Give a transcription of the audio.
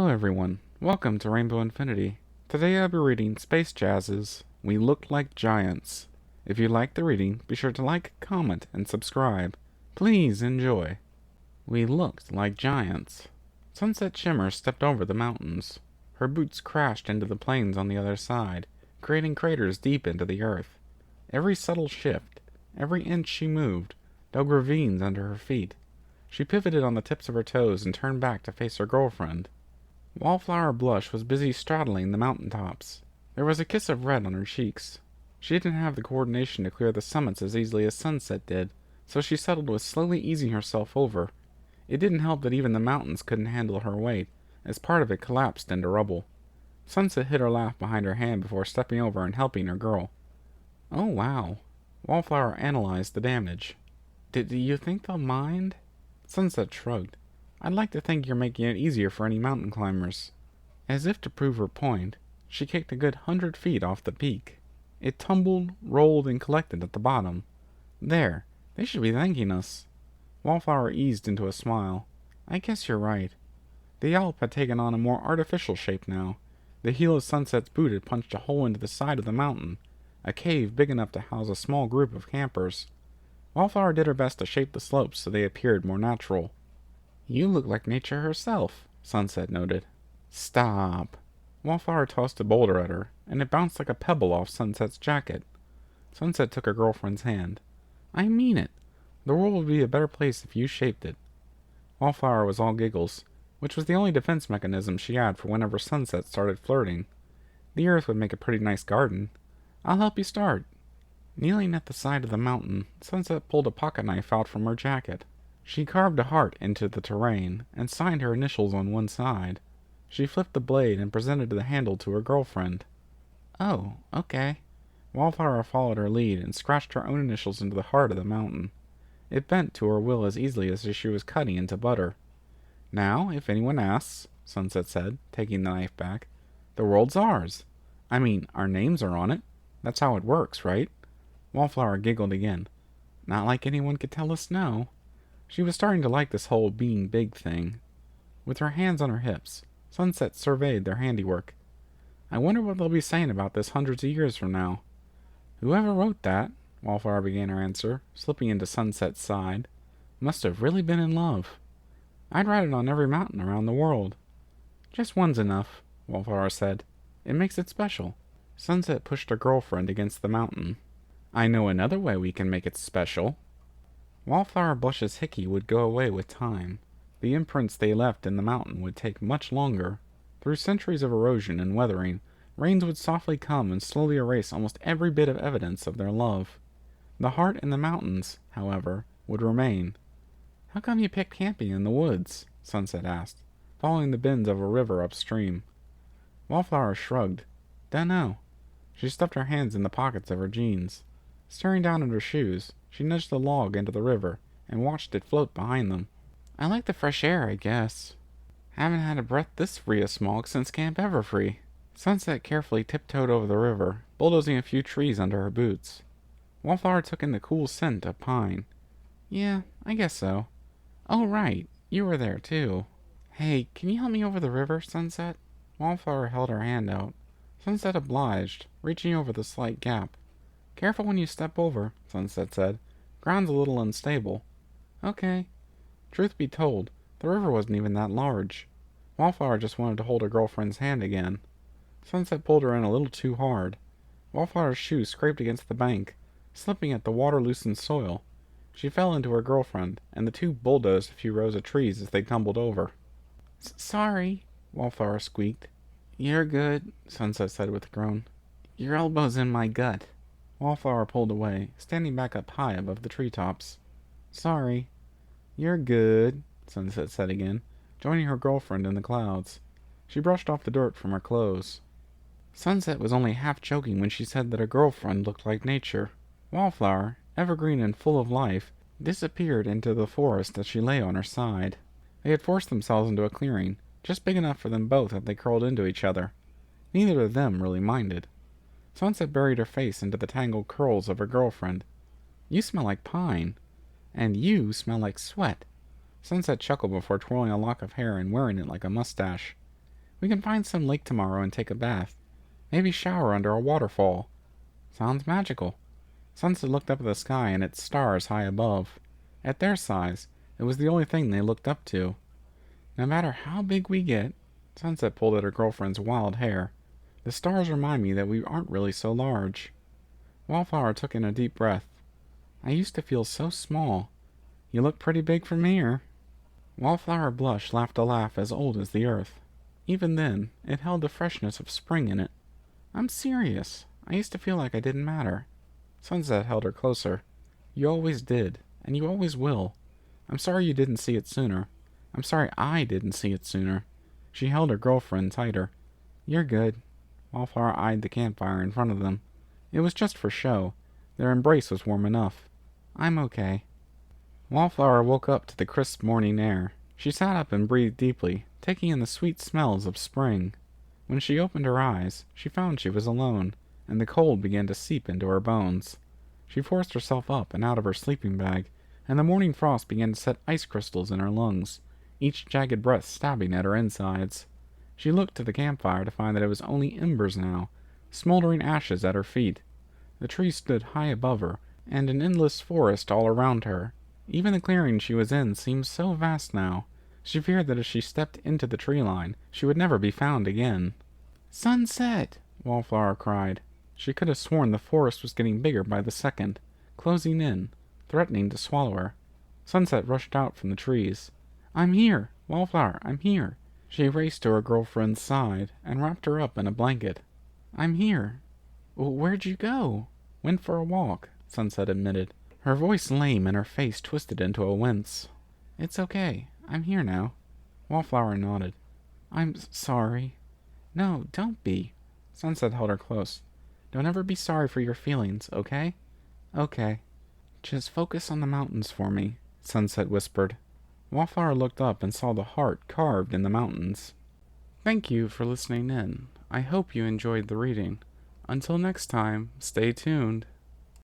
everyone, welcome to Rainbow Infinity. Today I'll be reading Space Jazz's We Looked Like Giants. If you like the reading, be sure to like, comment, and subscribe. Please enjoy. We looked like giants. Sunset Shimmer stepped over the mountains. Her boots crashed into the plains on the other side, creating craters deep into the earth. Every subtle shift, every inch she moved, dug ravines under her feet. She pivoted on the tips of her toes and turned back to face her girlfriend. Wallflower Blush was busy straddling the mountain tops. There was a kiss of red on her cheeks. She didn't have the coordination to clear the summits as easily as Sunset did, so she settled with slowly easing herself over. It didn't help that even the mountains couldn't handle her weight, as part of it collapsed into rubble. Sunset hid her laugh behind her hand before stepping over and helping her girl. "Oh, wow." Wallflower analyzed the damage. Do you think they'll mind?" Sunset shrugged. "I'd like to think you're making it easier for any mountain climbers." As if to prove her point, she kicked a good 100 feet off the peak. It tumbled, rolled, and collected at the bottom. "There, they should be thanking us." Wallflower eased into a smile. "I guess you're right." The Yelp had taken on a more artificial shape now. The heel of Sunset's boot had punched a hole into the side of the mountain, a cave big enough to house a small group of campers. Wallflower did her best to shape the slopes so they appeared more natural. "You look like nature herself," Sunset noted. "Stop." Wallflower tossed a boulder at her, and it bounced like a pebble off Sunset's jacket. Sunset took her girlfriend's hand. "I mean it. The world would be a better place if you shaped it." Wallflower was all giggles, which was the only defense mechanism she had for whenever Sunset started flirting. The earth would make a pretty nice garden. "I'll help you start." Kneeling at the side of the mountain, Sunset pulled a pocket knife out from her jacket. She carved a heart into the terrain and signed her initials on one side. She flipped the blade and presented the handle to her girlfriend. "Oh, okay." Wallflower followed her lead and scratched her own initials into the heart of the mountain. It bent to her will as easily as if she was cutting into butter. "Now, if anyone asks," Sunset said, taking the knife back, "the world's ours. I mean, our names are on it. That's how it works, right?" Wallflower giggled again. "Not like anyone could tell us no." She was starting to like this whole being big thing. With her hands on her hips, Sunset surveyed their handiwork. "I wonder what they'll be saying about this hundreds of years from now." "Whoever wrote that," Wallflower began her answer, slipping into Sunset's side, "must have really been in love. I'd write it on every mountain around the world." "Just one's enough," Wallflower said. "It makes it special." Sunset pushed her girlfriend against the mountain. "I know another way we can make it special." Wallflower Blush's hickey would go away with time. The imprints they left in the mountain would take much longer. Through centuries of erosion and weathering, rains would softly come and slowly erase almost every bit of evidence of their love. The heart in the mountains, however, would remain. "How come you picked camping in the woods?" Sunset asked, following the bends of a river upstream. Wallflower shrugged. "Dunno." She stuffed her hands in the pockets of her jeans. Staring down at her shoes, she nudged the log into the river and watched it float behind them. "I like the fresh air, I guess. Haven't had a breath this free of smog since Camp Everfree." Sunset carefully tiptoed over the river, bulldozing a few trees under her boots. Wallflower took in the cool scent of pine. "Yeah, I guess so. Oh, right, you were there too." "Hey, can you help me over the river, Sunset?" Wallflower held her hand out. Sunset obliged, reaching over the slight gap. "Careful when you step over," Sunset said. "Ground's a little unstable." "Okay." Truth be told, the river wasn't even that large. Wallflower just wanted to hold her girlfriend's hand again. Sunset pulled her in a little too hard. Wallflower's shoe scraped against the bank, slipping at the water-loosened soil. She fell into her girlfriend, and the two bulldozed a few rows of trees as they tumbled over. "Sorry," Wallflower squeaked. "You're good," Sunset said with a groan. "Your elbow's in my gut." Wallflower pulled away, standing back up high above the treetops. "Sorry." "You're good," Sunset said again, joining her girlfriend in the clouds. She brushed off the dirt from her clothes. Sunset was only half joking when she said that her girlfriend looked like nature. Wallflower, evergreen and full of life, disappeared into the forest as she lay on her side. They had forced themselves into a clearing, just big enough for them both as they curled into each other. Neither of them really minded. Sunset buried her face into the tangled curls of her girlfriend. "You smell like pine." "And you smell like sweat." Sunset chuckled before twirling a lock of hair and wearing it like a mustache. We can find some lake tomorrow and take a bath. Maybe shower under a waterfall. Sounds magical. Sunset looked up at the sky and its stars high above. At their size, it was the only thing they looked up to. No matter how big we get, Sunset pulled at her girlfriend's wild hair, the stars remind me that we aren't really so large. Wallflower took in a deep breath. I used to feel so small. You look pretty big from here. Wallflower blushed, laughed a laugh as old as the earth. Even then, it held the freshness of spring in it. I'm serious. I used to feel like I didn't matter. Sunset held her closer. You always did, and you always will. I'm sorry you didn't see it sooner. I'm sorry I didn't see it sooner. She held her girlfriend tighter. You're good. Wallflower eyed the campfire in front of them. It was just for show. Their embrace was warm enough. I'm okay. Wallflower woke up to the crisp morning air. She sat up and breathed deeply, taking in the sweet smells of spring. When she opened her eyes, she found she was alone, and the cold began to seep into her bones. She forced herself up and out of her sleeping bag, and the morning frost began to set ice crystals in her lungs, each jagged breath stabbing at her insides. She looked to the campfire to find that it was only embers now, smoldering ashes at her feet. The trees stood high above her, and an endless forest all around her. Even the clearing she was in seemed so vast now. She feared that if she stepped into the tree line, she would never be found again. Sunset! Wallflower cried. She could have sworn the forest was getting bigger by the second, closing in, threatening to swallow her. Sunset rushed out from the trees. I'm here! Wallflower, I'm here! She raced to her girlfriend's side and wrapped her up in a blanket. I'm here. Where'd you go? Went for a walk, Sunset admitted, her voice lame and her face twisted into a wince. It's okay. I'm here now. Wallflower nodded. I'm sorry. No, don't be. Sunset held her close. Don't ever be sorry for your feelings, okay? Okay. Just focus on the mountains for me, Sunset whispered. Wallflower looked up and saw the heart carved in the mountains. Thank you for listening in. I hope you enjoyed the reading. Until next time, stay tuned.